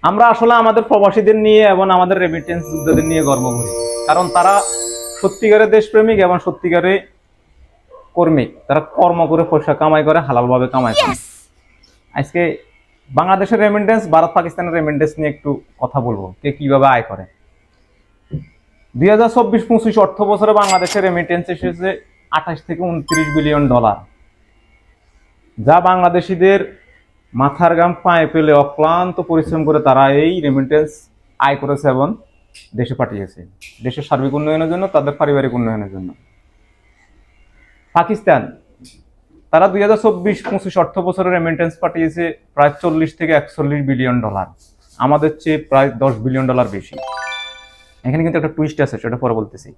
আমরা আসলে আমাদের প্রবাসীদের নিয়ে এবং আমাদের রেমিটেন্স যোদ্ধাদের নিয়ে গর্ব করি, কারণ তারা সত্যিকারের দেশপ্রেমিক এবং সত্যিকারের কর্মী। তারা কর্ম করে পয়সা কামাই করে, হালালভাবে কামাই করে। আজকে বাংলাদেশের রেমিটেন্স, ভারত পাকিস্তানের রেমিটেন্স নিয়ে একটু কথা বলবো, কে কিভাবে আয় করে। 2024-25 অর্থ বছরে বাংলাদেশের রেমিটেন্স এসেছে 28 থেকে 29 বিলিয়ন ডলার, যা বাংলাদেশিদের মাথার ঘাম পায়ে পেলে অক্লান্ত পরিশ্রম করে তারা এই রেমিটেন্স আয় করেছে এবং দেশে পাঠিয়েছে, দেশের সার্বিক উন্নয়নের জন্য, তাদের পারিবারিক উন্নয়নের জন্য। পাকিস্তান, তারা 2024-25 অর্থ বছরে রেমিটেন্স পাঠিয়েছে প্রায় 40 থেকে 41 বিলিয়ন ডলার, আমাদের চেয়ে প্রায় 10 বিলিয়ন ডলার বেশি। এখানে কিন্তু একটা টুইস্ট আছে, সেটা পরে বলতেছি।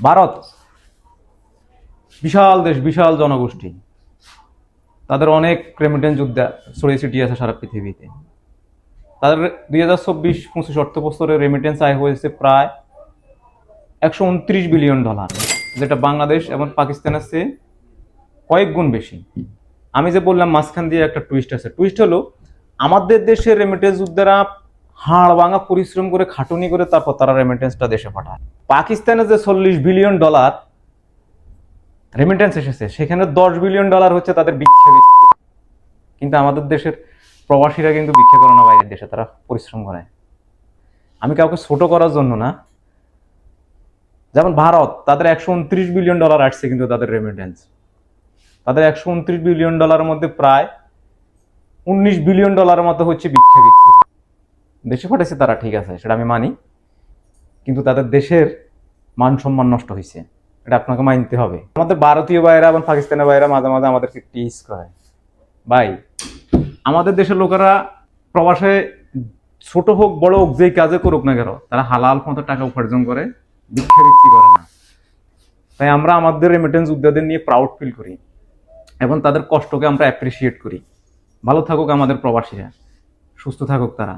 ভারত, বিশাল দেশ, বিশাল জনগোষ্ঠী, তাদের অনেক রেমিটেন্স যোদ্ধা ছড়িয়ে ছিটিয়ে আছে সারা পৃথিবীতে। তাদের 2024-25 অর্থ বছরে রেমিটেন্স আয় হয়েছে প্রায় 129 বিলিয়ন ডলার, যেটা বাংলাদেশ এবং পাকিস্তানের চেয়ে কয়েক গুণ বেশি। আমি যে বললাম মাঝখান দিয়ে একটা টুইস্ট আছে, টুইস্ট হলো আমাদের দেশের রেমিটেন্স যোদ্ধারা হাড় ভাঙা পরিশ্রম করে, খাটুনি করে, তারপর তারা রেমিটেন্সটা দেশে পাঠায়। পাকিস্তানে যে 40 বিলিয়ন ডলার রেমিটেন্স এসেছে, সেখানে 10 বিলিয়ন ডলার হচ্ছে তাদের ভিক্ষা বৃত্তি। কিন্তু আমাদের দেশের প্রবাসীরা কিন্তু ভিক্ষা করে না বাইরের দেশে, তারা পরিশ্রম করে। আমি কাউকে ছোট করার জন্য না, যেমন ভারত, তাদের 129 বিলিয়ন ডলার আসছে, কিন্তু তাদের রেমিটেন্স, তাদের 129 বিলিয়ন ডলারের মধ্যে প্রায় 19 বিলিয়ন ডলারের মতো হচ্ছে ভিক্ষাবৃত্তি। দেশে পাঠাইছে তারা, ঠিক আছে, সেটা আমি মানি, কিন্তু তাদের দেশের মান সম্মান নষ্ট হয়েছে, এটা আপনাকে মানতে হবে। আমাদের ভারতীয় ভাইয়েরা এবং পাকিস্তানের ভাইয়েরা মাঝে মাঝে আমাদেরকে টিজ করে, ভাই আমাদের দেশের লোকেরা প্রবাসে ছোট হোক বড় হোক যেই কাজে করুক না কেন, তারা হালাল মতো টাকা উপার্জন করে, ভিক্ষাবৃত্তি করে না। তাই আমরা আমাদের রেমিটেন্স যোদ্ধাদের নিয়ে প্রাউড ফিল করি এবং তাদের কষ্টকে আমরা অ্যাপ্রিসিয়েট করি। ভালো থাকুক আমাদের প্রবাসীরা, সুস্থ থাকুক তারা।